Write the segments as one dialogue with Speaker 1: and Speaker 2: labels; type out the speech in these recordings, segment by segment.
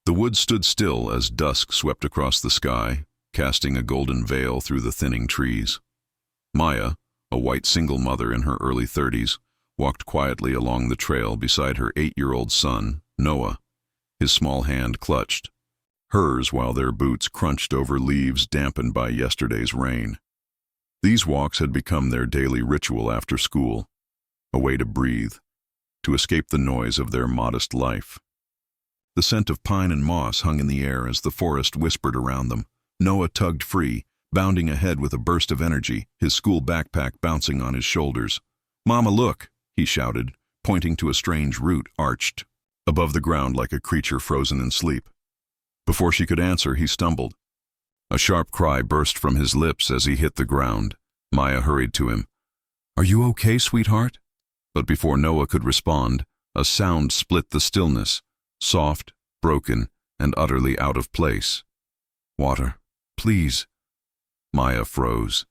Speaker 1: The woods stood still as dusk swept across the sky, casting a golden veil through the thinning trees. Maya, a white single mother in her early 30s, walked quietly along the trail beside her 8-year-old son, Noah, his small hand clutched hers while their boots crunched over leaves dampened by yesterday's rain. These walks had become their daily ritual after school, a way to breathe, to escape the noise of their modest life. The scent of pine and moss hung in the air as the forest whispered around them. Noah tugged free, bounding ahead with a burst of energy, his school backpack bouncing on his shoulders. "Mama, look!" he shouted, pointing to a strange root arched above the ground like a creature frozen in sleep. Before she could answer, he stumbled. A sharp cry burst from his lips as he hit the ground. Maya hurried to him. "Are you okay, sweetheart?" But before Noah could respond, a sound split the stillness, soft, broken, and utterly out of place. "Water, please." Maya froze.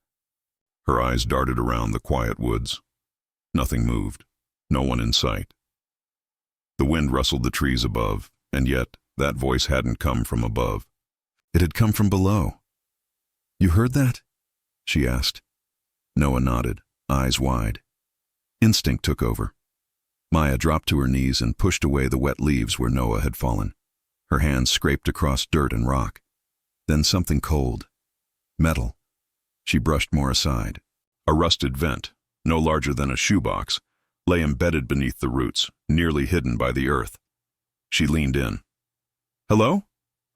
Speaker 1: Her eyes darted around the quiet woods. Nothing moved, no one in sight. The wind rustled the trees above, and yet that voice hadn't come from above. It had come from below. "You heard that?" she asked. Noah nodded, eyes wide. Instinct took over. Maya dropped to her knees and pushed away the wet leaves where Noah had fallen. Her hands scraped across dirt and rock. Then something cold. Metal. She brushed more aside. A rusted vent, no larger than a shoebox, lay embedded beneath the roots, nearly hidden by the earth. She leaned in. "Hello?"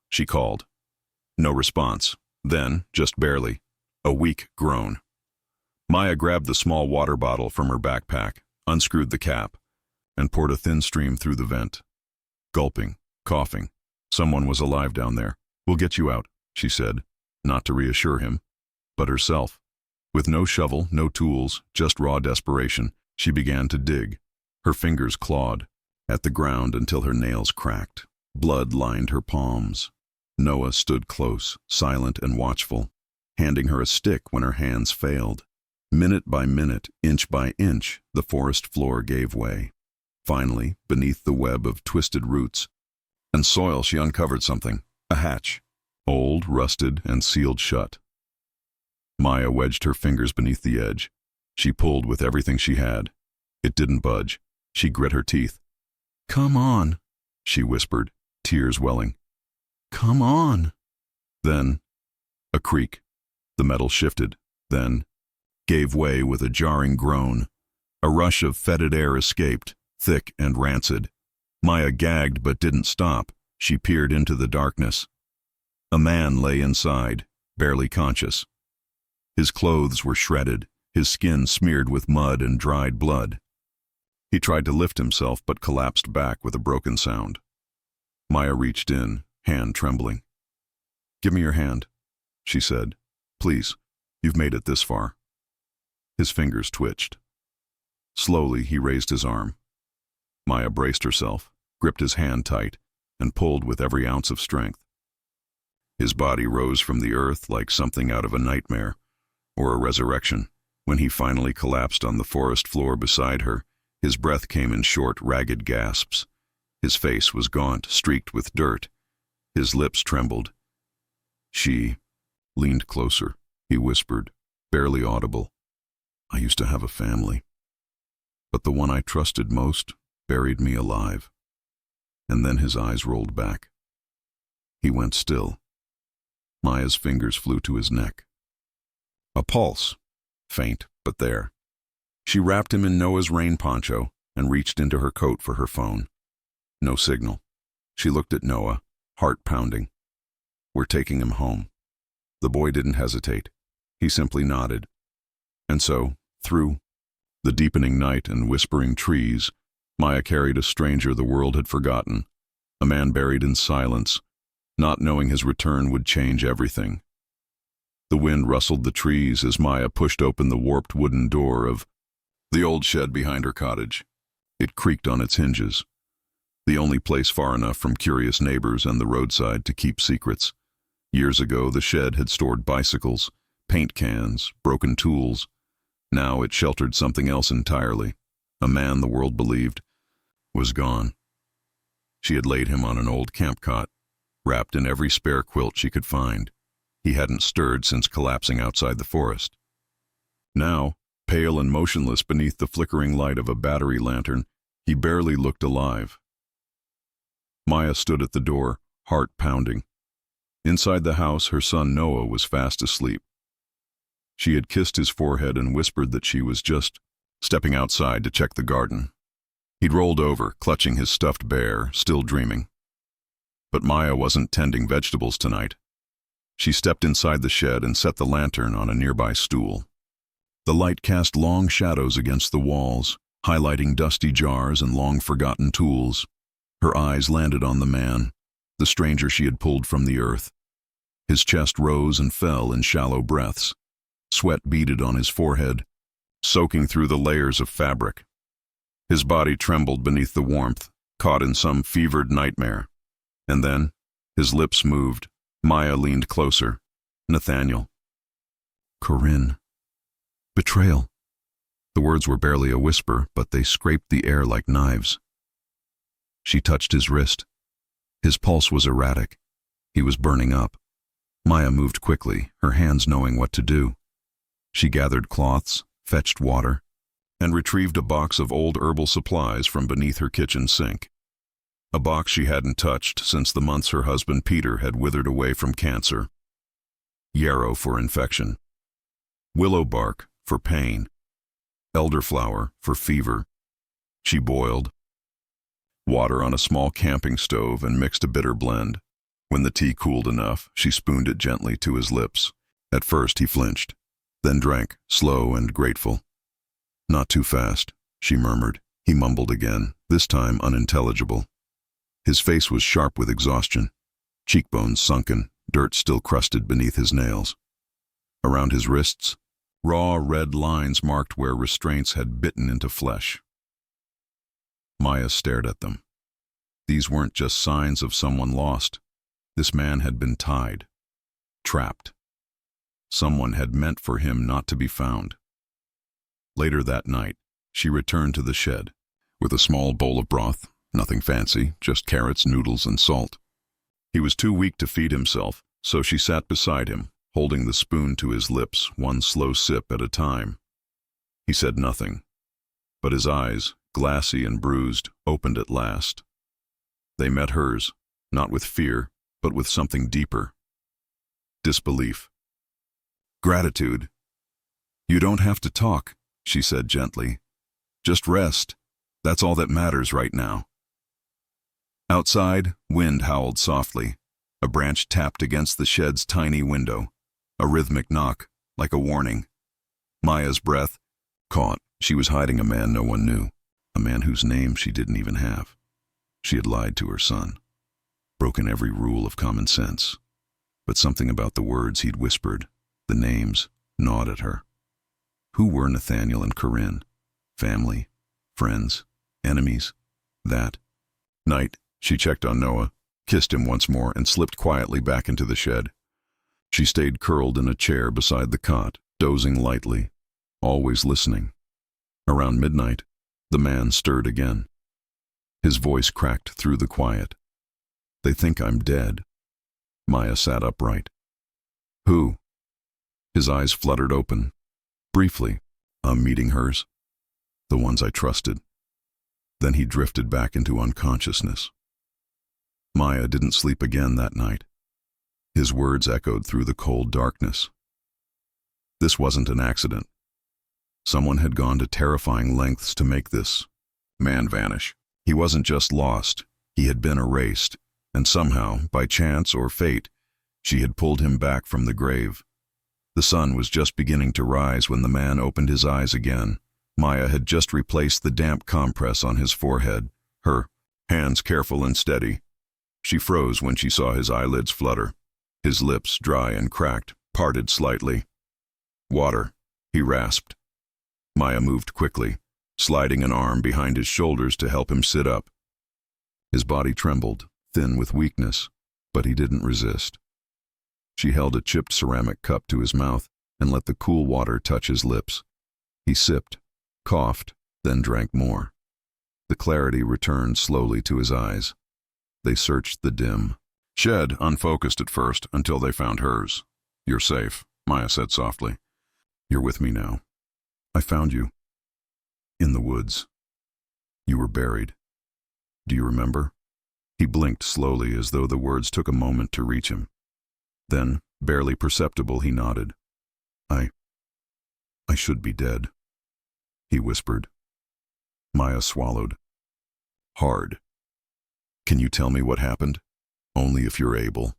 Speaker 1: she called. No response. Then, just barely, a weak groan. Maya grabbed the small water bottle from her backpack, unscrewed the cap, and poured a thin stream through the vent. Gulping, coughing. Someone was alive down there. "We'll get you out," she said, not to reassure him, but herself. With no shovel, no tools, just raw desperation, she began to dig. Her fingers clawed at the ground until her nails cracked. Blood lined her palms. Noah stood close, silent and watchful, handing her a stick when her hands failed. Minute by minute, inch by inch, the forest floor gave way. Finally, beneath the web of twisted roots and soil, she uncovered something, a hatch, old, rusted, and sealed shut. Maya wedged her fingers beneath the edge. She pulled with everything she had. It didn't budge. She grit her teeth. "Come on," she whispered, tears welling. "Come on." Then, a creak. The metal shifted, then gave way with a jarring groan. A rush of fetid air escaped, thick and rancid. Maya gagged but didn't stop. She peered into the darkness. A man lay inside, barely conscious. His clothes were shredded, his skin smeared with mud and dried blood. He tried to lift himself but collapsed back with a broken sound. Maya reached in, hand trembling. "Give me your hand," she said. "Please, you've made it this far." His fingers twitched. Slowly, he raised his arm. Maya braced herself, gripped his hand tight, and pulled with every ounce of strength. His body rose from the earth like something out of a nightmare, or a resurrection. When he finally collapsed on the forest floor beside her, his breath came in short, ragged gasps. His face was gaunt, streaked with dirt. His lips trembled. She leaned closer. He whispered, barely audible, "I used to have a family, but the one I trusted most buried me alive." And then his eyes rolled back. He went still. Maya's fingers flew to his neck. A pulse, faint but there. She wrapped him in Noah's rain poncho and reached into her coat for her phone. No signal. She looked at Noah, heart pounding. "We're taking him home." The boy didn't hesitate. He simply nodded. And so, through the deepening night and whispering trees, Maya carried a stranger the world had forgotten, a man buried in silence, not knowing his return would change everything. The wind rustled the trees as Maya pushed open the warped wooden door of the old shed behind her cottage. It creaked on its hinges, the only place far enough from curious neighbors and the roadside to keep secrets. Years ago, the shed had stored bicycles, paint cans, broken tools. Now it sheltered something else entirely. A man the world believed was gone. She had laid him on an old camp cot, wrapped in every spare quilt she could find. He hadn't stirred since collapsing outside the forest. Now, pale and motionless beneath the flickering light of a battery lantern, he barely looked alive. Maya stood at the door, heart pounding. Inside the house, her son Noah was fast asleep. She had kissed his forehead and whispered that she was just stepping outside to check the garden. He'd rolled over, clutching his stuffed bear, still dreaming. But Maya wasn't tending vegetables tonight. She stepped inside the shed and set the lantern on a nearby stool. The light cast long shadows against the walls, highlighting dusty jars and long-forgotten tools. Her eyes landed on the man, the stranger she had pulled from the earth. His chest rose and fell in shallow breaths. Sweat beaded on his forehead, soaking through the layers of fabric. His body trembled beneath the warmth, caught in some fevered nightmare. And then, his lips moved. Maya leaned closer. Nathaniel. Corinne. Betrayal. The words were barely a whisper, but they scraped the air like knives. She touched his wrist. His pulse was erratic. He was burning up. Maya moved quickly, her hands knowing what to do. She gathered cloths, fetched water, and retrieved a box of old herbal supplies from beneath her kitchen sink. A box she hadn't touched since the months her husband Peter had withered away from cancer. Yarrow for infection. Willow bark for pain. Elderflower for fever. She boiled water on a small camping stove and mixed a bitter blend. When the tea cooled enough, she spooned it gently to his lips. At first he flinched, then drank, slow and grateful. Not too fast, she murmured. He mumbled again, this time unintelligible. His face was sharp with exhaustion, cheekbones sunken, dirt still crusted beneath his nails. Around his wrists, raw red lines marked where restraints had bitten into flesh. Maya stared at them. These weren't just signs of someone lost. This man had been tied, trapped. Someone had meant for him not to be found. Later that night, she returned to the shed with a small bowl of broth, nothing fancy, just carrots, noodles, and salt. He was too weak to feed himself, so she sat beside him, holding the spoon to his lips, one slow sip at a time. He said nothing, but his eyes, glassy and bruised, opened at last. They met hers, not with fear, but with something deeper. Disbelief. Gratitude. You don't have to talk, she said gently. Just rest. That's all that matters right now. Outside, wind howled softly. A branch tapped against the shed's tiny window. A rhythmic knock, like a warning. Maya's breath caught. She was hiding a man no one knew, a man whose name she didn't even have. She had lied to her son, broken every rule of common sense. But something about the words he'd whispered, the names, gnawed at her. Who were Nathaniel and Corinne? Family? Friends? Enemies? That night, she checked on Noah, kissed him once more, and slipped quietly back into the shed. She stayed curled in a chair beside the cot, dozing lightly, always listening. Around midnight, the man stirred again. His voice cracked through the quiet. They think I'm dead. Maya sat upright. Who? His eyes fluttered open. Briefly, I'm meeting hers. The ones I trusted. Then he drifted back into unconsciousness. Maya didn't sleep again that night. His words echoed through the cold darkness. This wasn't an accident. Someone had gone to terrifying lengths to make this man vanish. He wasn't just lost, he had been erased, and somehow, by chance or fate, she had pulled him back from the grave. The sun was just beginning to rise when the man opened his eyes again. Maya had just replaced the damp compress on his forehead, her hands careful and steady. She froze when she saw his eyelids flutter. His lips, dry and cracked, parted slightly. Water, he rasped. Maya moved quickly, sliding an arm behind his shoulders to help him sit up. His body trembled, thin with weakness, but he didn't resist. She held a chipped ceramic cup to his mouth and let the cool water touch his lips. He sipped, coughed, then drank more. The clarity returned slowly to his eyes. They searched the dim, Shed, unfocused at first, until they found hers. "You're safe," Maya said softly. "You're with me now. I found you. In the woods. You were buried. Do you remember?" He blinked slowly as though the words took a moment to reach him. Then, barely perceptible, he nodded. I should be dead," he whispered. Maya swallowed. Hard. "Can you tell me what happened? Only if you're able."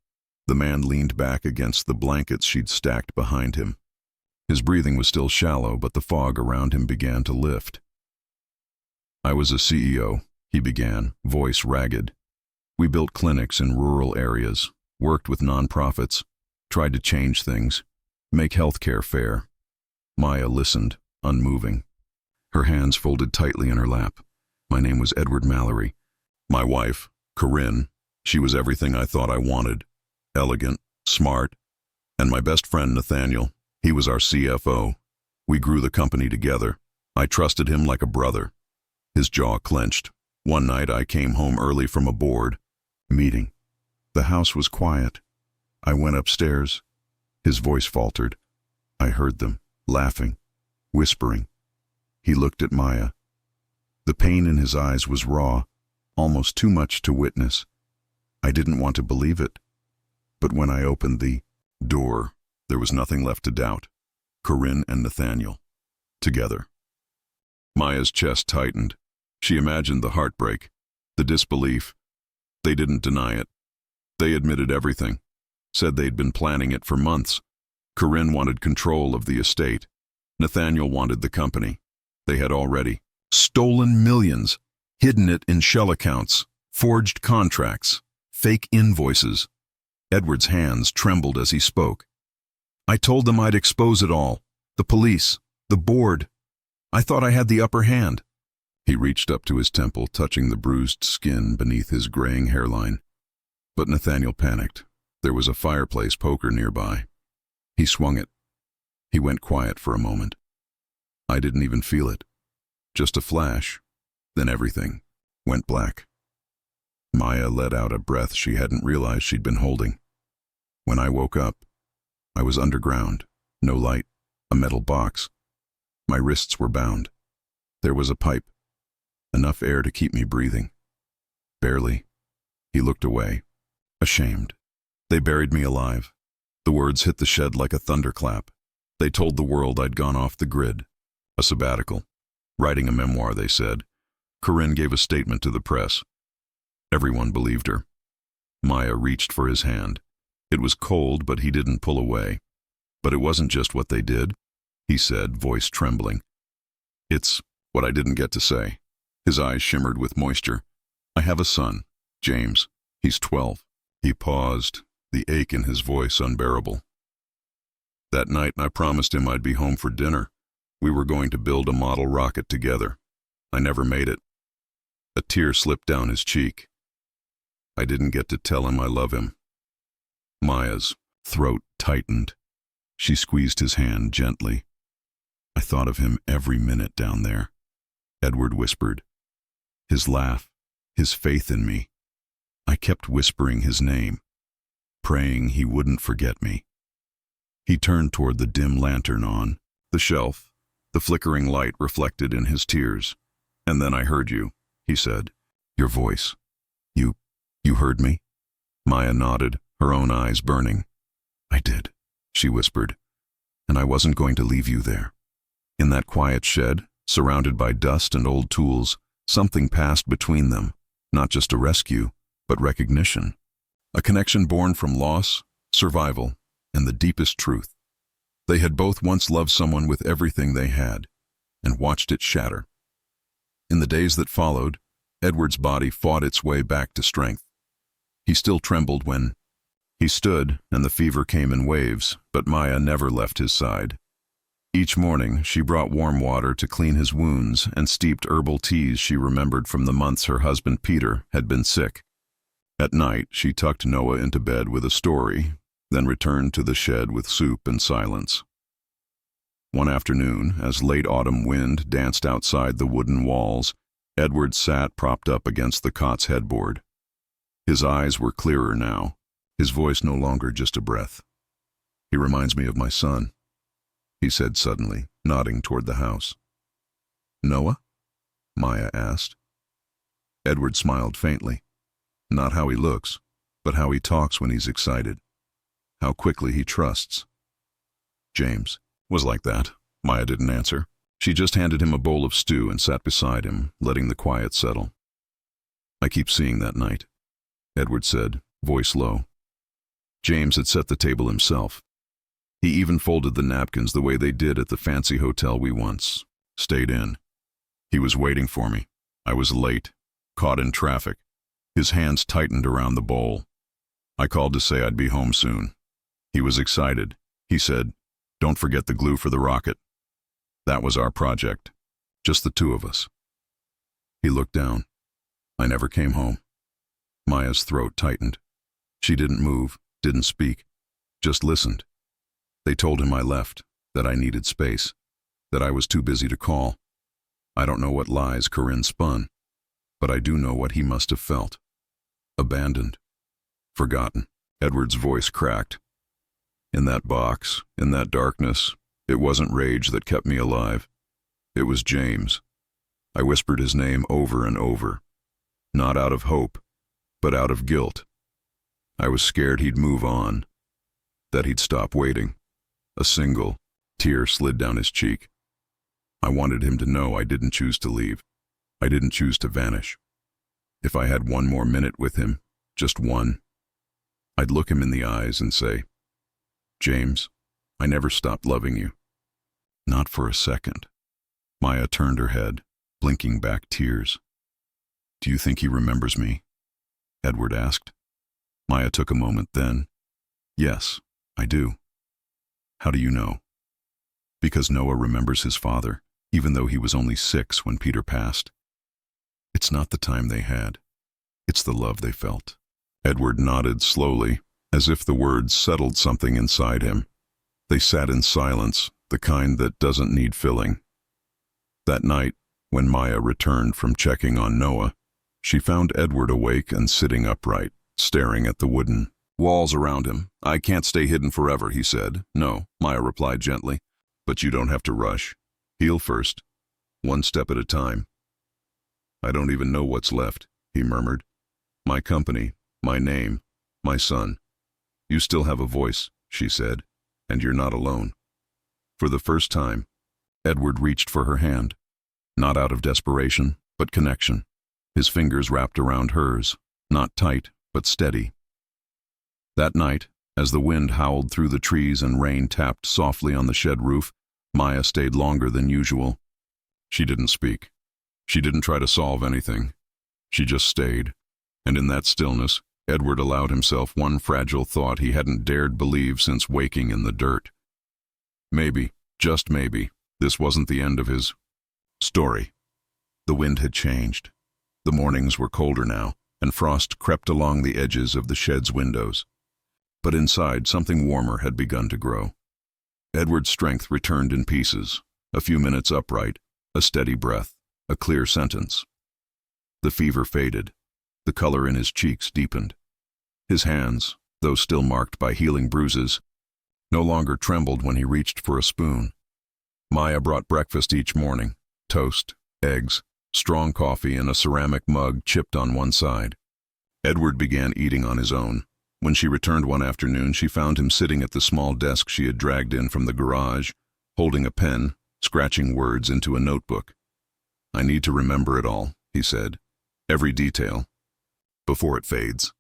Speaker 1: The man leaned back against the blankets she'd stacked behind him. His breathing was still shallow, but the fog around him began to lift. "I was a CEO," he began, voice ragged. "We built clinics in rural areas, worked with nonprofits, tried to change things, make healthcare fair." Maya listened, unmoving. Her hands folded tightly in her lap. "My name was Edward Mallory. My wife, Corinne, she was everything I thought I wanted. Elegant, smart. And my best friend, Nathaniel, he was our CFO. We grew the company together. I trusted him like a brother." His jaw clenched. "One night I came home early from a board meeting. The house was quiet. I went upstairs." His voice faltered. "I heard them, laughing, whispering." He looked at Maya. The pain in his eyes was raw, almost too much to witness. I didn't want to believe it. But when I opened the door, there was nothing left to doubt. Corinne and Nathaniel. Together. Maya's chest tightened. She imagined the heartbreak, the disbelief. They didn't deny it. They admitted everything. Said they'd been planning it for months. Corinne wanted control of the estate. Nathaniel wanted the company. They had already stolen millions, hidden it in shell accounts, forged contracts, fake invoices. Edward's hands trembled as he spoke. "I told them I'd expose it all. The police, the board. I thought I had the upper hand." He reached up to his temple, touching the bruised skin beneath his graying hairline. But Nathaniel panicked. There was a fireplace poker nearby. He swung it. He went quiet for a moment. I didn't even feel it. Just a flash. Then everything went black. Maya let out a breath she hadn't realized she'd been holding. When I woke up, I was underground. No light. A metal box. My wrists were bound. There was a pipe. Enough air to keep me breathing. Barely. He looked away. Ashamed. They buried me alive. The words hit the shed like a thunderclap. They told the world I'd gone off the grid. A sabbatical. Writing a memoir, they said. Corinne gave a statement to the press. Everyone believed her. Maya reached for his hand. It was cold, but he didn't pull away. "But it wasn't just what they did," he said, voice trembling. "It's what I didn't get to say." His eyes shimmered with moisture. "I have a son, James. He's 12. He paused, the ache in his voice unbearable. "That night I promised him I'd be home for dinner. We were going to build a model rocket together. I never made it." A tear slipped down his cheek. "I didn't get to tell him I love him." Maya's throat tightened. She squeezed his hand gently. "I thought of him every minute down there," Edward whispered. His laugh, his faith in me. I kept whispering his name, praying he wouldn't forget me. He turned toward the dim lantern on the shelf, the flickering light reflected in his tears. "And then I heard you," he said. "Your voice. You heard me?" Maya nodded, her own eyes burning. "I did," she whispered. "And I wasn't going to leave you there." In that quiet shed, surrounded by dust and old tools, something passed between them, not just a rescue, but recognition. A connection born from loss, survival, and the deepest truth. They had both once loved someone with everything they had, and watched it shatter. In the days that followed, Edward's body fought its way back to strength. He still trembled when he stood, and the fever came in waves, but Maya never left his side. Each morning, she brought warm water to clean his wounds and steeped herbal teas she remembered from the months her husband Peter had been sick. At night, she tucked Noah into bed with a story, then returned to the shed with soup and silence. One afternoon, as late autumn wind danced outside the wooden walls, Edward sat propped up against the cot's headboard. His eyes were clearer now, his voice no longer just a breath. "He reminds me of my son," he said suddenly, nodding toward the house. "Noah?" Maya asked. Edward smiled faintly. "Not how he looks, but how he talks when he's excited. How quickly he trusts." James was like that. Maya didn't answer. She just handed him a bowl of stew and sat beside him, letting the quiet settle. "I keep seeing that night," Edward said, voice low. James had set the table himself. He even folded the napkins the way they did at the fancy hotel we once stayed in. He was waiting for me. I was late, caught in traffic. His hands tightened around the bowl. I called to say I'd be home soon. He was excited. He said, "Don't forget the glue for the rocket." That was our project. Just the two of us. He looked down. I never came home. Maya's throat tightened. She didn't move, didn't speak, just listened. They told him I left, that I needed space, that I was too busy to call. I don't know what lies Corinne spun, but I do know what he must have felt. Abandoned. Forgotten. Edward's voice cracked. In that box, in that darkness, it wasn't rage that kept me alive. It was James. I whispered his name over and over. Not out of hope, but out of guilt. I was scared he'd move on, that he'd stop waiting. A single tear slid down his cheek. I wanted him to know I didn't choose to leave. I didn't choose to vanish. If I had one more minute with him, just one, I'd look him in the eyes and say, "James, I never stopped loving you." Not for a second. Maya turned her head, blinking back tears. "Do you think he remembers me?" Edward asked. Maya took a moment then. "Yes, I do." "How do you know?" "Because Noah remembers his father, even though he was only 6 when Peter passed. It's not the time they had. It's the love they felt." Edward nodded slowly, as if the words settled something inside him. They sat in silence, the kind that doesn't need filling. That night, when Maya returned from checking on Noah, she found Edward awake and sitting upright, staring at the wooden walls around him. "I can't stay hidden forever," he said. "No," Maya replied gently, "but you don't have to rush. Heal first, one step at a time." "I don't even know what's left," he murmured. "My company, my name, my son." "You still have a voice," she said, "and you're not alone." For the first time, Edward reached for her hand, not out of desperation, but connection. His fingers wrapped around hers, not tight, but steady. That night, as the wind howled through the trees and rain tapped softly on the shed roof, Maya stayed longer than usual. She didn't speak. She didn't try to solve anything. She just stayed. And in that stillness, Edward allowed himself one fragile thought he hadn't dared believe since waking in the dirt. Maybe, just maybe, this wasn't the end of his story. The wind had changed. The mornings were colder now, and frost crept along the edges of the shed's windows. But inside, something warmer had begun to grow. Edward's strength returned in pieces, a few minutes upright, a steady breath, a clear sentence. The fever faded. The color in his cheeks deepened. His hands, though still marked by healing bruises, no longer trembled when he reached for a spoon. Maya brought breakfast each morning: toast, eggs, strong coffee in a ceramic mug chipped on one side. Edward began eating on his own. When she returned one afternoon, she found him sitting at the small desk she had dragged in from the garage, holding a pen, scratching words into a notebook. "I need to remember it all," he said. "Every detail, before it fades."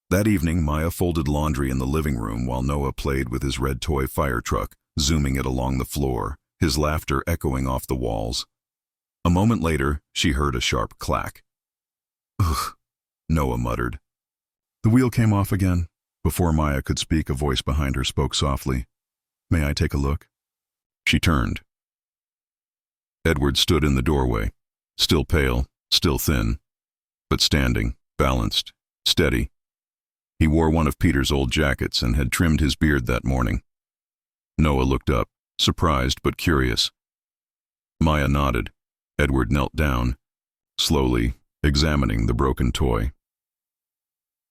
Speaker 1: That evening, Maya folded laundry in the living room while Noah played with his red toy fire truck, zooming it along the floor, his laughter echoing off the walls. A moment later, she heard a sharp clack. "Ugh," Noah muttered. The wheel came off again. Before Maya could speak, a voice behind her spoke softly. "May I take a look?" She turned. Edward stood in the doorway, still pale, still thin, but standing, balanced, steady. He wore one of Peter's old jackets and had trimmed his beard that morning. Noah looked up, surprised but curious. Maya nodded. Edward knelt down, slowly examining the broken toy.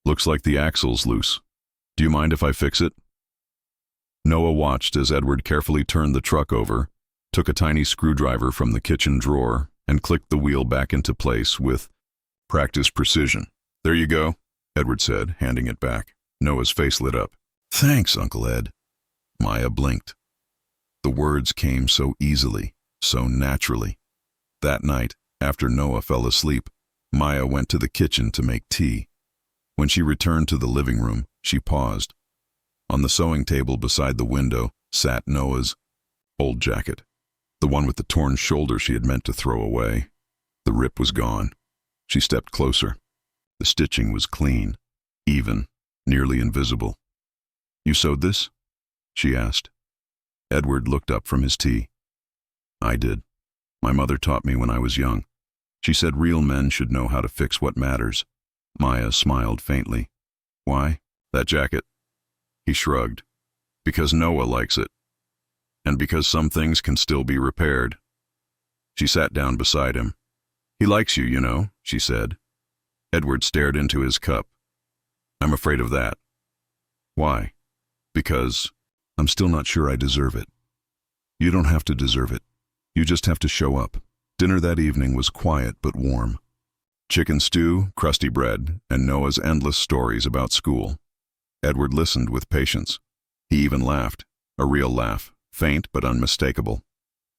Speaker 1: Looks like the axle's loose. Do you mind if I fix it? Noah watched as Edward carefully turned the truck over, took a tiny screwdriver from the kitchen drawer, and clicked the wheel back into place with practiced precision. There you go, Edward said, handing it back. Noah's face lit up. Thanks, Uncle Ed. Maya blinked. The words came so easily, so naturally. That night, after Noah fell asleep, Maya went to the kitchen to make tea. When she returned to the living room, she paused. On the sewing table beside the window sat Noah's old jacket, the one with the torn shoulder she had meant to throw away. The rip was gone. She stepped closer. The stitching was clean, even, nearly invisible. You sewed this? She asked. Edward looked up from his tea. I did. My mother taught me when I was young. She said real men should know how to fix what matters. Maya smiled faintly. Why? That jacket? He shrugged. Because Noah likes it. And because some things can still be repaired. She sat down beside him. He likes you, you know, she said. Edward stared into his cup. I'm afraid of that. Why? Because I'm still not sure I deserve it. You don't have to deserve it. You just have to show up. Dinner that evening was quiet but warm. Chicken stew, crusty bread, and Noah's endless stories about school. Edward listened with patience. He even laughed, a real laugh, faint but unmistakable.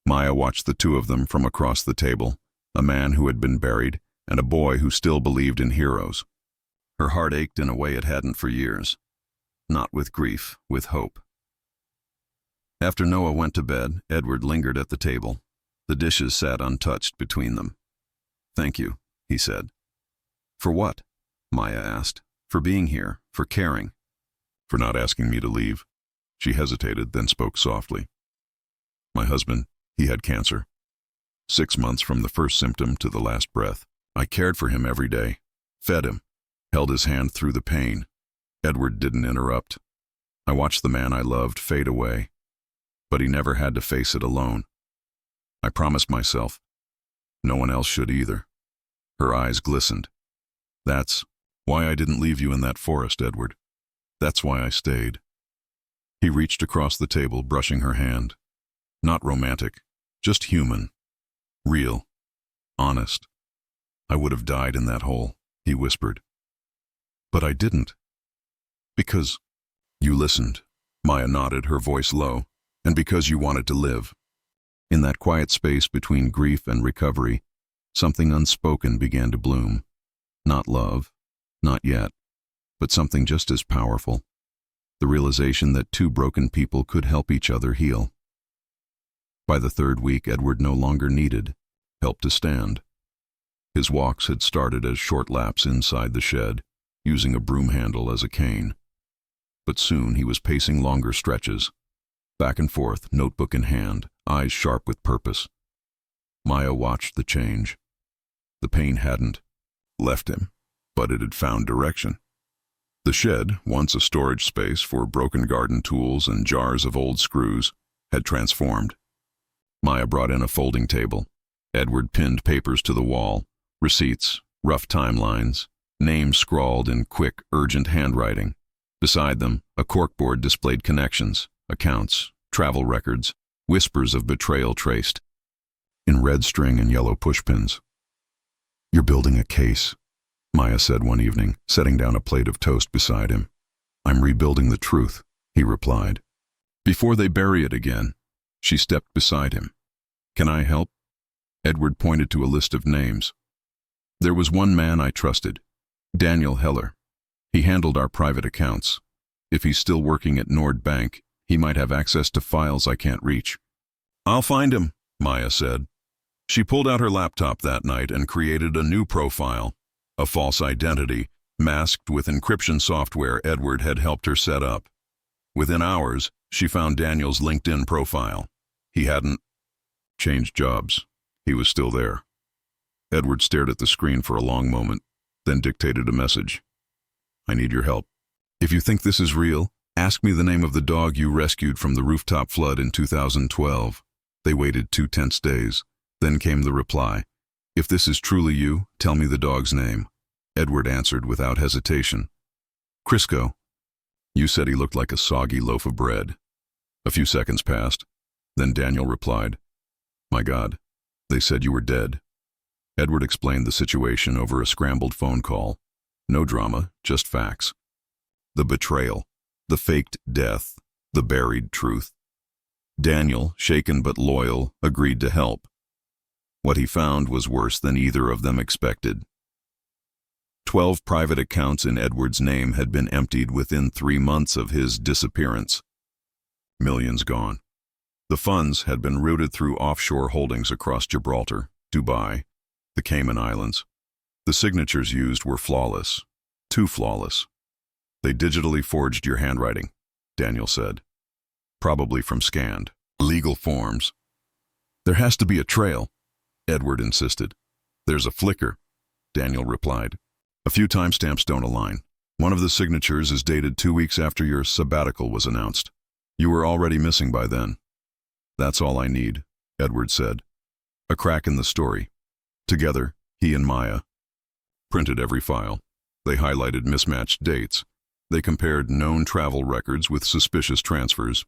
Speaker 1: Maya watched the two of them from across the table, a man who had been buried and a boy who still believed in heroes. Her heart ached in a way it hadn't for years. Not with grief, with hope. After Noah went to bed, Edward lingered at the table. The dishes sat untouched between them. Thank you, he said. For what? Maya asked. For being here, for caring. For not asking me to leave. She hesitated, then spoke softly. My husband, he had cancer. 6 months from the first symptom to the last breath. I cared for him every day, fed him, held his hand through the pain. Edward didn't interrupt. I watched the man I loved fade away, but he never had to face it alone. I promised myself, no one else should either. Her eyes glistened. That's why I didn't leave you in that forest, Edward. That's why I stayed. He reached across the table, brushing her hand. Not romantic, just human. Real. Honest. I would have died in that hole, he whispered. But I didn't. Because you listened. Maya nodded, her voice low. And because you wanted to live. In that quiet space between grief and recovery, something unspoken began to bloom. Not love, not yet, but something just as powerful. The realization that two broken people could help each other heal. By the third week, Edward no longer needed help to stand. His walks had started as short laps inside the shed, using a broom handle as a cane. But soon he was pacing longer stretches, back and forth, notebook in hand, eyes sharp with purpose. Maya watched the change. The pain hadn't left him, but it had found direction. The shed, once a storage space for broken garden tools and jars of old screws, had transformed. Maya brought in a folding table. Edward pinned papers to the wall, receipts, rough timelines, names scrawled in quick, urgent handwriting. Beside them, a corkboard displayed connections, accounts, travel records, whispers of betrayal traced in red string and yellow pushpins. You're building a case, Maya said one evening, setting down a plate of toast beside him. I'm rebuilding the truth, he replied. Before they bury it again, she stepped beside him. Can I help? Edward pointed to a list of names. There was one man I trusted, Daniel Heller. He handled our private accounts. If he's still working at Nord Bank, he might have access to files I can't reach. I'll find him, Maya said. She pulled out her laptop that night and created a new profile, a false identity, masked with encryption software Edward had helped her set up. Within hours, she found Daniel's LinkedIn profile. He hadn't changed jobs. He was still there. Edward stared at the screen for a long moment, then dictated a message. I need your help. If you think this is real, ask me the name of the dog you rescued from the rooftop flood in 2012. They waited 2 tense days. Then came the reply. If this is truly you, tell me the dog's name. Edward answered without hesitation. Crisco. You said he looked like a soggy loaf of bread. A few seconds passed. Then Daniel replied, My God, they said you were dead. Edward explained the situation over a scrambled phone call. No drama, just facts. The betrayal, the faked death, the buried truth. Daniel, shaken but loyal, agreed to help. What he found was worse than either of them expected. 12 private accounts in Edward's name had been emptied within 3 months of his disappearance. Millions gone. The funds had been routed through offshore holdings across Gibraltar, Dubai, the Cayman Islands. The signatures used were flawless, too flawless. They digitally forged your handwriting, Daniel said. Probably from scanned, legal forms. There has to be a trail, Edward insisted. There's a flicker, Daniel replied. A few timestamps don't align. One of the signatures is dated 2 weeks after your sabbatical was announced. You were already missing by then. That's all I need, Edward said. A crack in the story. Together, he and Maya printed every file. They highlighted mismatched dates. They compared known travel records with suspicious transfers.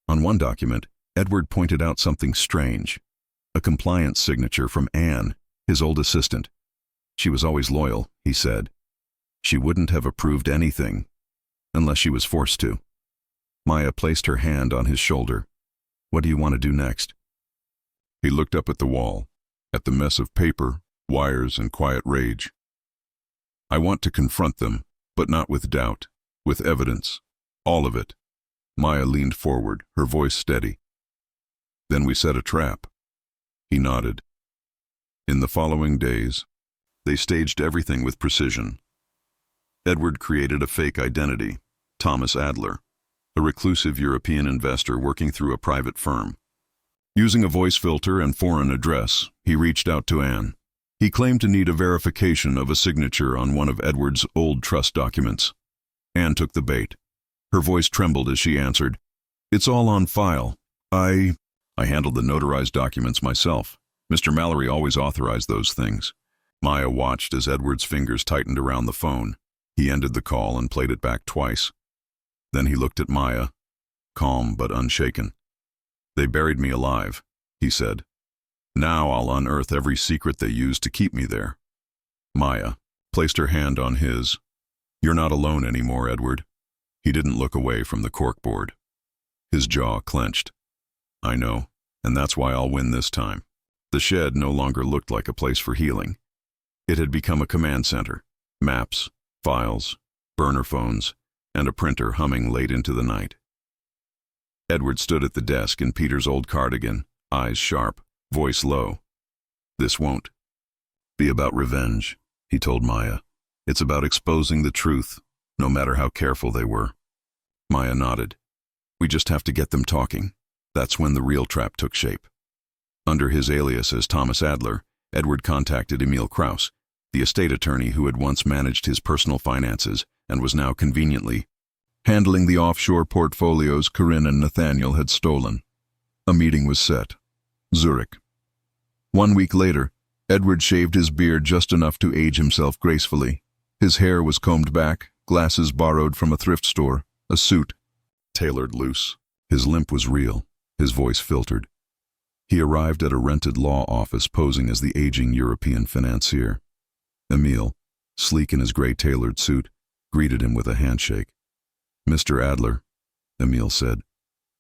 Speaker 1: On one document, Edward pointed out something strange. A compliance signature from Anne, his old assistant. She was always loyal, he said. She wouldn't have approved anything, unless she was forced to. Maya placed her hand on his shoulder. What do you want to do next? He looked up at the wall, at the mess of paper, wires, and quiet rage. I want to confront them, but not with doubt, with evidence, all of it. Maya leaned forward, her voice steady. Then we set a trap. He nodded. In the following days, they staged everything with precision. Edward created a fake identity, Thomas Adler, a reclusive European investor working through a private firm. Using a voice filter and foreign address, he reached out to Anne. He claimed to need a verification of a signature on one of Edward's old trust documents. Anne took the bait. Her voice trembled as she answered, It's all on file. I handled the notarized documents myself. Mr. Mallory always authorized those things. Maya watched as Edward's fingers tightened around the phone. He ended the call and played it back twice. Then he looked at Maya, calm but unshaken. They buried me alive, he said. Now I'll unearth every secret they used to keep me there. Maya placed her hand on his. You're not alone anymore, Edward. He didn't look away from the corkboard. His jaw clenched. I know, and that's why I'll win this time. The shed no longer looked like a place for healing. It had become a command center. Maps, files, burner phones, and a printer humming late into the night. Edward stood at the desk in Peter's old cardigan, eyes sharp, voice low. This won't be about revenge, he told Maya. It's about exposing the truth, no matter how careful they were. Maya nodded. We just have to get them talking. That's when the real trap took shape. Under his alias as Thomas Adler, Edward contacted Emil Kraus, the estate attorney who had once managed his personal finances and was now conveniently handling the offshore portfolios Corinne and Nathaniel had stolen. A meeting was set. Zurich. 1 week later, Edward shaved his beard just enough to age himself gracefully. His hair was combed back, glasses borrowed from a thrift store, a suit tailored loose. His limp was real, his voice filtered. He arrived at a rented law office posing as the aging European financier. Emil, sleek in his gray tailored suit, greeted him with a handshake. Mr. Adler, Emil said.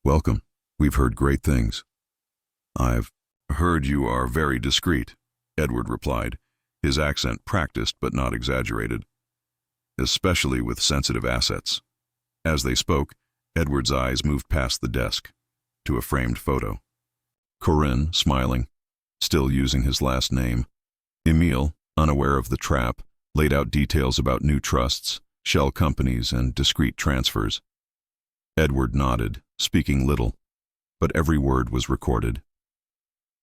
Speaker 1: Welcome. We've heard great things. I've heard you are very discreet, Edward replied, his accent practiced but not exaggerated. Especially with sensitive assets. As they spoke, Edward's eyes moved past the desk to a framed photo. Corinne, smiling, still using his last name. Emil, unaware of the trap, laid out details about new trusts, shell companies, and discreet transfers. Edward nodded, speaking little, but every word was recorded.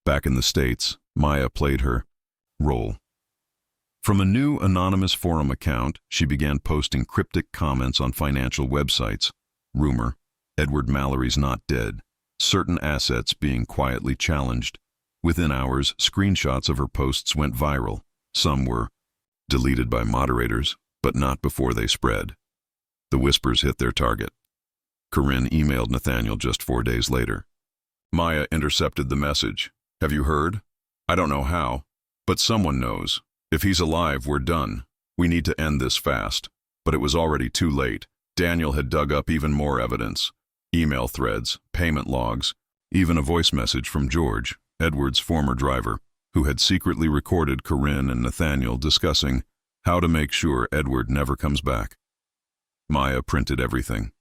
Speaker 1: Back in the States, Maya played her role. From a new anonymous forum account, she began posting cryptic comments on financial websites. Rumor, Edward Mallory's not dead. Certain assets being quietly challenged. Within hours, screenshots of her posts went viral. Some were deleted by moderators, but not before they spread. The whispers hit their target. Corinne emailed Nathaniel just 4 days later. Maya intercepted the message. Have you heard? I don't know how, but someone knows. If he's alive, we're done. We need to end this fast. But it was already too late. Daniel had dug up even more evidence. Email threads, payment logs, even a voice message from George, Edward's former driver, who had secretly recorded Corinne and Nathaniel discussing how to make sure Edward never comes back. Maya printed everything.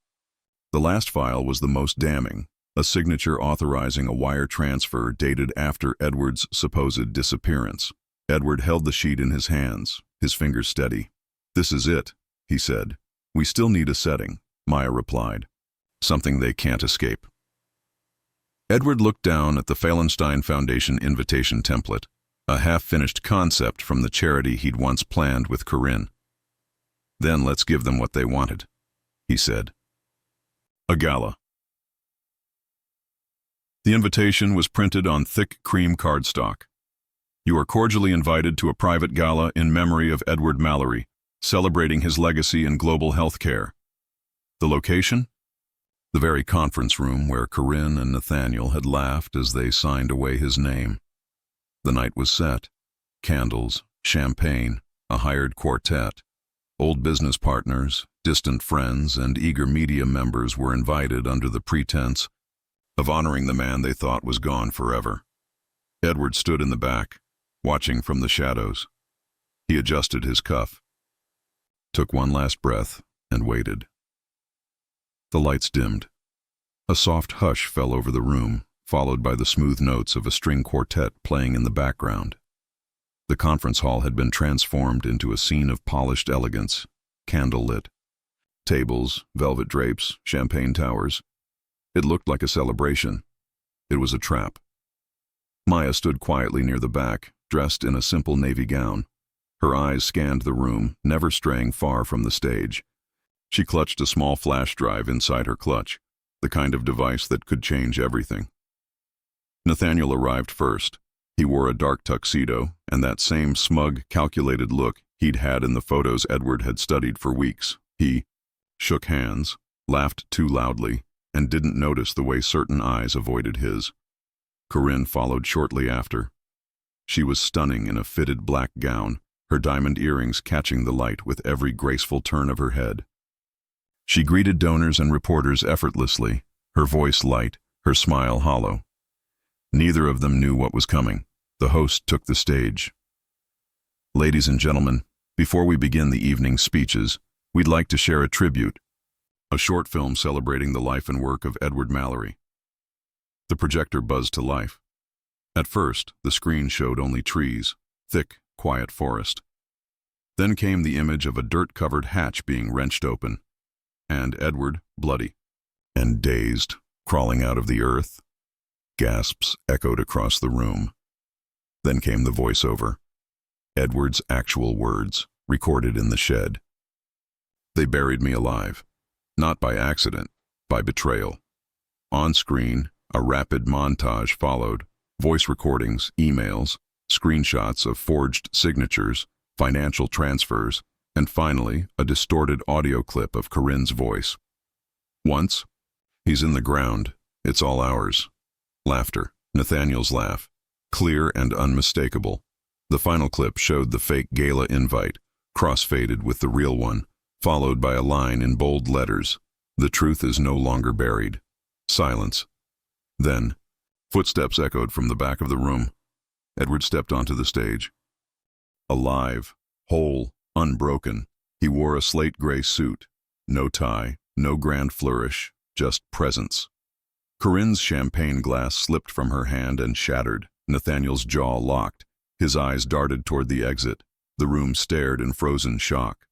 Speaker 1: The last file was the most damning, a signature authorizing a wire transfer dated after Edward's supposed disappearance. Edward held the sheet in his hands, his fingers steady. This is it, he said. We still need a setting, Maya replied. Something they can't escape. Edward looked down at the Fallenstein Foundation invitation template, a half-finished concept from the charity he'd once planned with Corinne. Then let's give them what they wanted, he said. A gala. The invitation was printed on thick cream cardstock. You are cordially invited to a private gala in memory of Edward Mallory, celebrating his legacy in global health care. The location? The very conference room where Corinne and Nathaniel had laughed as they signed away his name. The night was set. Candles, champagne, a hired quartet. Old business partners, distant friends, and eager media members were invited under the pretense of honoring the man they thought was gone forever. Edward stood in the back, watching from the shadows. He adjusted his cuff, took one last breath, and waited. The lights dimmed. A soft hush fell over the room, followed by the smooth notes of a string quartet playing in the background. The conference hall had been transformed into a scene of polished elegance, candlelit. Tables, velvet drapes, champagne towers. It looked like a celebration. It was a trap. Maya stood quietly near the back, dressed in a simple navy gown. Her eyes scanned the room, never straying far from the stage. She clutched a small flash drive inside her clutch, the kind of device that could change everything. Nathaniel arrived first. He wore a dark tuxedo and that same smug, calculated look he'd had in the photos Edward had studied for weeks. He shook hands, laughed too loudly, and didn't notice the way certain eyes avoided his. Corinne followed shortly after. She was stunning in a fitted black gown, her diamond earrings catching the light with every graceful turn of her head. She greeted donors and reporters effortlessly, her voice light, her smile hollow. Neither of them knew what was coming. The host took the stage. Ladies and gentlemen, before we begin the evening's speeches, we'd like to share a tribute, a short film celebrating the life and work of Edward Mallory. The projector buzzed to life. At first, the screen showed only trees, thick, quiet forest. Then came the image of a dirt-covered hatch being wrenched open, and Edward, bloody and dazed, crawling out of the earth. Gasps echoed across the room. Then came the voiceover. Edward's actual words, recorded in the shed. They buried me alive, not by accident, by betrayal. On screen, a rapid montage followed, voice recordings, emails, screenshots of forged signatures, financial transfers, and finally, a distorted audio clip of Corinne's voice. Once, he's in the ground, it's all ours. Laughter, Nathaniel's laugh, clear and unmistakable. The final clip showed the fake gala invite, cross-faded with the real one, followed by a line in bold letters. The truth is no longer buried. Silence. Then, footsteps echoed from the back of the room. Edward stepped onto the stage. Alive, whole, unbroken, he wore a slate gray suit. No tie, no grand flourish, just presence. Corinne's champagne glass slipped from her hand and shattered. Nathaniel's jaw locked. His eyes darted toward the exit. The room stared in frozen shock.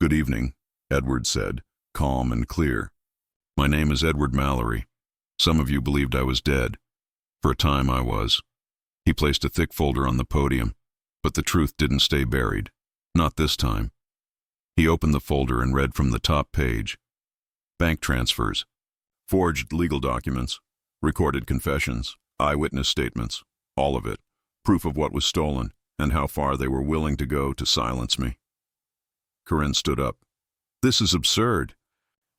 Speaker 1: Good evening, Edward said, calm and clear. My name is Edward Mallory. Some of you believed I was dead. For a time I was. He placed a thick folder on the podium, but the truth didn't stay buried. Not this time. He opened the folder and read from the top page. Bank transfers, forged legal documents, recorded confessions, eyewitness statements, all of it, proof of what was stolen and how far they were willing to go to silence me. Corinne stood up. This is absurd.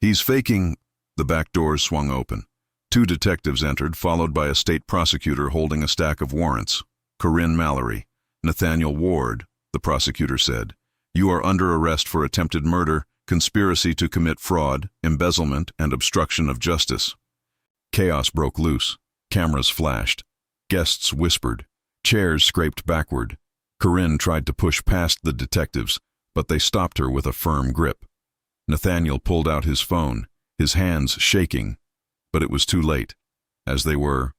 Speaker 1: He's faking. The back doors swung open. Two detectives entered, followed by a state prosecutor holding a stack of warrants. Corinne Mallory. Nathaniel Ward, the prosecutor said. You are under arrest for attempted murder, conspiracy to commit fraud, embezzlement, and obstruction of justice. Chaos broke loose. Cameras flashed. Guests whispered. Chairs scraped backward. Corinne tried to push past the detectives, but they stopped her with a firm grip. Nathaniel pulled out his phone, his hands shaking, but it was too late. As they were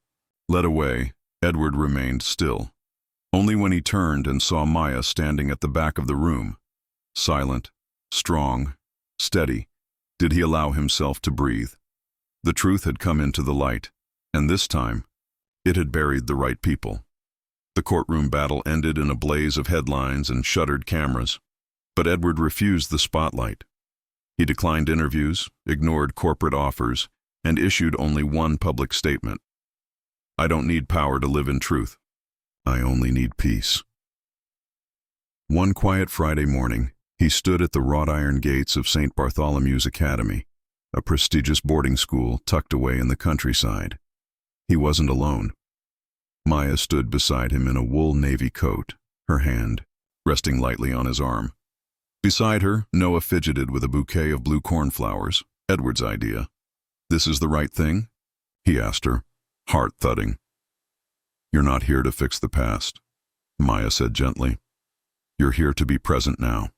Speaker 1: led away, Edward remained still. Only when he turned and saw Maya standing at the back of the room, silent, strong, steady, did he allow himself to breathe. The truth had come into the light, and this time, it had buried the right people. The courtroom battle ended in a blaze of headlines and shuttered cameras, but Edward refused the spotlight. He declined interviews, ignored corporate offers, and issued only one public statement. I don't need power to live in truth. I only need peace. One quiet Friday morning, he stood at the wrought iron gates of St. Bartholomew's Academy, a prestigious boarding school tucked away in the countryside. He wasn't alone. Maya stood beside him in a wool navy coat, her hand resting lightly on his arm. Beside her, Noah fidgeted with a bouquet of blue cornflowers, Edward's idea. This is the right thing? He asked her, heart thudding. You're not here to fix the past, Maya said gently. You're here to be present now.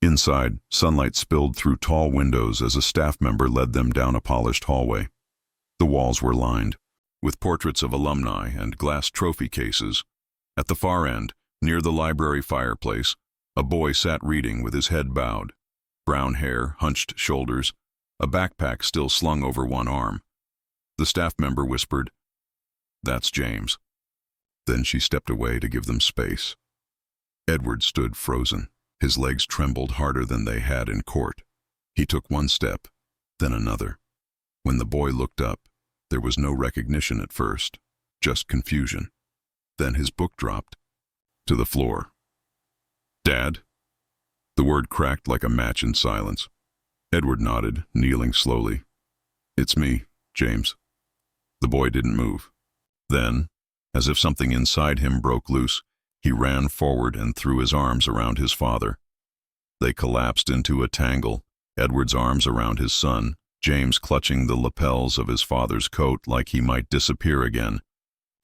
Speaker 1: Inside, sunlight spilled through tall windows as a staff member led them down a polished hallway. The walls were lined with portraits of alumni and glass trophy cases. At the far end, near the library fireplace, a boy sat reading with his head bowed, brown hair, hunched shoulders, a backpack still slung over one arm. The staff member whispered, "That's James." Then she stepped away to give them space. Edward stood frozen. His legs trembled harder than they had in court. He took one step, then another. When the boy looked up, there was no recognition at first, just confusion. Then his book dropped to the floor. "Dad?" The word cracked like a match in silence. Edward nodded, kneeling slowly. "It's me, James." The boy didn't move. Then, as if something inside him broke loose, he ran forward and threw his arms around his father. They collapsed into a tangle, Edward's arms around his son, James clutching the lapels of his father's coat like he might disappear again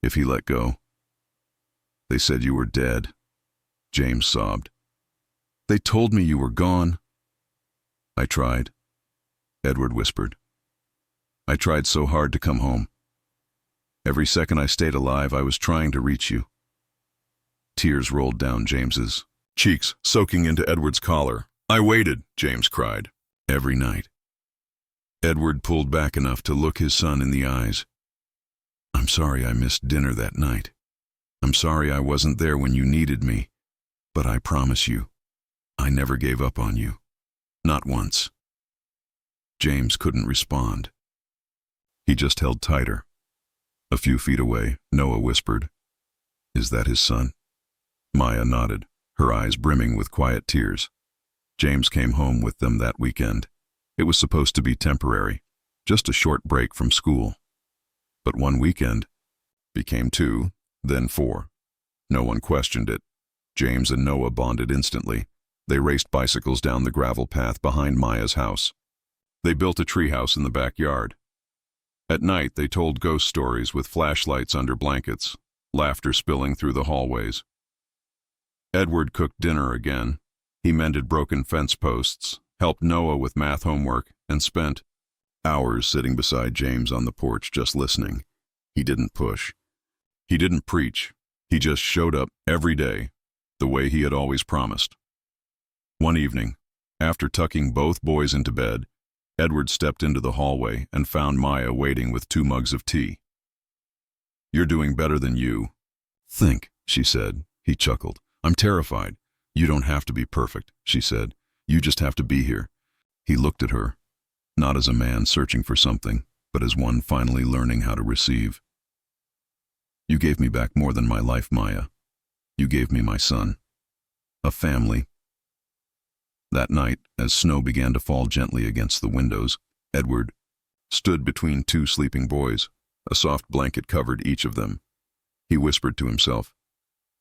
Speaker 1: if he let go. "They said you were dead," James sobbed. "They told me you were gone." "I tried," Edward whispered. "I tried so hard to come home. Every second I stayed alive, I was trying to reach you." Tears rolled down James's cheeks, soaking into Edward's collar. "I waited," James cried. "Every night." Edward pulled back enough to look his son in the eyes. "I'm sorry I missed dinner that night. I'm sorry I wasn't there when you needed me. But I promise you, I never gave up on you. Not once." James couldn't respond. He just held tighter. A few feet away, Noah whispered, "Is that his son?" Maya nodded, her eyes brimming with quiet tears. James came home with them that weekend. It was supposed to be temporary, just a short break from school. But one weekend became 2, then 4. No one questioned it. James and Noah bonded instantly. They raced bicycles down the gravel path behind Maya's house. They built a treehouse in the backyard. At night, they told ghost stories with flashlights under blankets, laughter spilling through the hallways. Edward cooked dinner again. He mended broken fence posts, helped Noah with math homework, and spent hours sitting beside James on the porch just listening. He didn't push. He didn't preach. He just showed up every day, the way he had always promised. One evening, after tucking both boys into bed, Edward stepped into the hallway and found Maya waiting with 2 mugs of tea. "You're doing better than you think," she said. He chuckled. "I'm terrified." "You don't have to be perfect," she said. "You just have to be here." He looked at her, not as a man searching for something, but as one finally learning how to receive. "You gave me back more than my life, Maya. You gave me my son. A family." That night, as snow began to fall gently against the windows, Edward stood between two sleeping boys. A soft blanket covered each of them. He whispered to himself,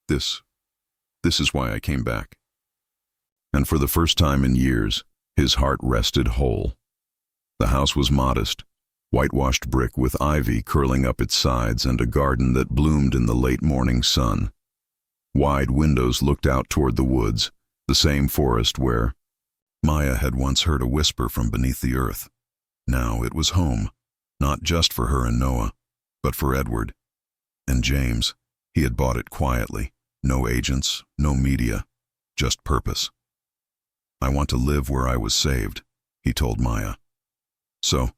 Speaker 1: This is why I came back." And for the first time in years, his heart rested whole. The house was modest, whitewashed brick with ivy curling up its sides and a garden that bloomed in the late morning sun. Wide windows looked out toward the woods, the same forest where Maya had once heard a whisper from beneath the earth. Now it was home, not just for her and Noah, but for Edward. And James, he had bought it quietly. No agents, no media, just purpose. "I want to live where I was saved," he told Maya. So,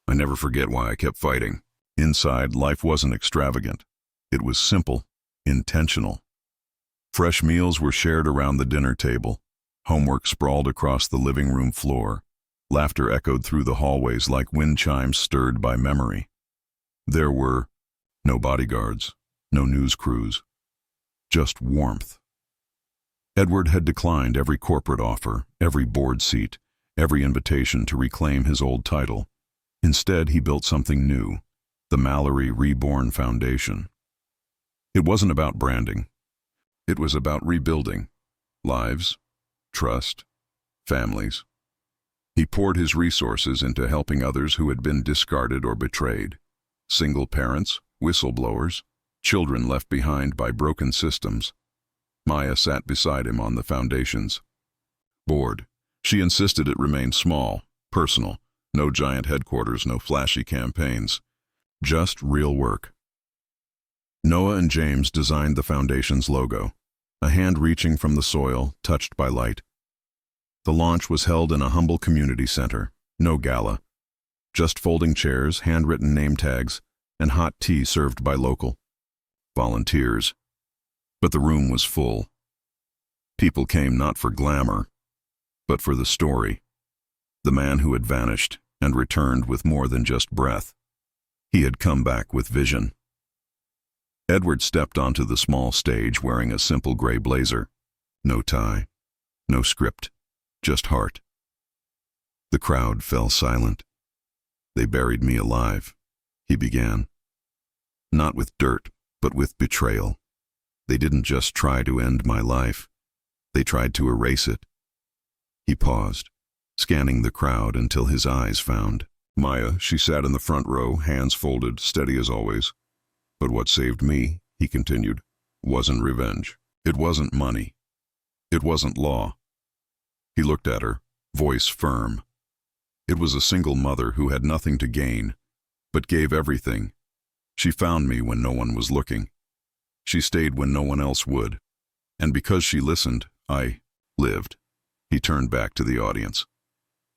Speaker 1: I never forget why I kept fighting. Inside, life wasn't extravagant. It was simple, intentional. Fresh meals were shared around the dinner table. Homework sprawled across the living room floor. Laughter echoed through the hallways like wind chimes stirred by memory. There were no bodyguards, no news crews, just warmth. Edward had declined every corporate offer, every board seat, every invitation to reclaim his old title. Instead, he built something new, the Mallory Reborn Foundation. It wasn't about branding. It was about rebuilding lives, trust, families. He poured his resources into helping others who had been discarded or betrayed. Single parents, whistleblowers, children left behind by broken systems. Maya sat beside him on the foundation's board. She insisted it remain small, personal, no giant headquarters, no flashy campaigns, just real work. Noah and James designed the foundation's logo, a hand reaching from the soil, touched by light. The launch was held in a humble community center, no gala, just folding chairs, handwritten name tags, and hot tea served by local volunteers. But the room was full. People came not for glamour, but for the story. The man who had vanished and returned with more than just breath. He had come back with vision. Edward stepped onto the small stage wearing a simple gray blazer. No tie, no script, just heart. The crowd fell silent. "They buried me alive," he began. "Not with dirt, but with betrayal. They didn't just try to end my life. They tried to erase it." He paused, scanning the crowd until his eyes found Maya. She sat in the front row, hands folded, steady as always. "But what saved me," he continued, "wasn't revenge. It wasn't money. It wasn't law." He looked at her, voice firm. It was a single mother who had nothing to gain, but gave everything. She found me when no one was looking. She stayed when no one else would. And because she listened, I lived. He turned back to the audience.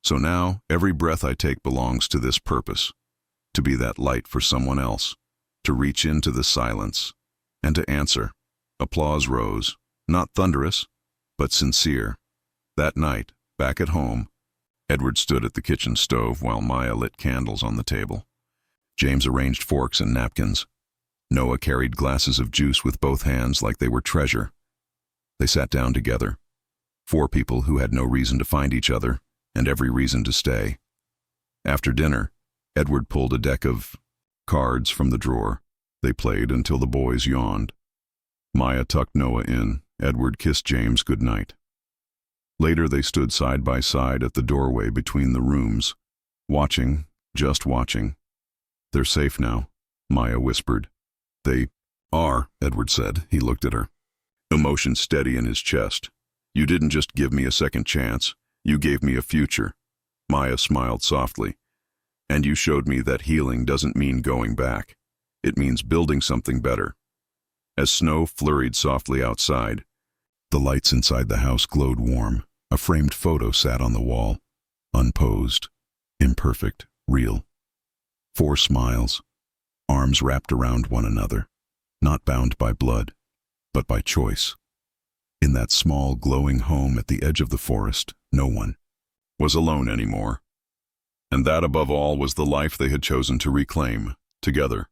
Speaker 1: "So now, every breath I take belongs to this purpose, to be that light for someone else, to reach into the silence, and to answer." Applause rose, not thunderous, but sincere. That night, back at home, Edward stood at the kitchen stove while Maya lit candles on the table. James arranged forks and napkins. Noah carried glasses of juice with both hands like they were treasure. They sat down together. 4 people who had no reason to find each other, and every reason to stay. After dinner, Edward pulled a deck of cards from the drawer. They played until the boys yawned. Maya tucked Noah in. Edward kissed James goodnight. Later they stood side by side at the doorway between the rooms, watching, just watching. "They're safe now," Maya whispered. "They are," Edward said. He looked at her, emotion steady in his chest. "You didn't just give me a second chance. You gave me a future." Maya smiled softly. "And you showed me that healing doesn't mean going back. It means building something better." As snow flurried softly outside, the lights inside the house glowed warm. A framed photo sat on the wall, unposed, imperfect, real. 4 smiles, arms wrapped around one another, not bound by blood, but by choice. In that small, glowing home at the edge of the forest, no one was alone anymore. And that, above all, was the life they had chosen to reclaim, together.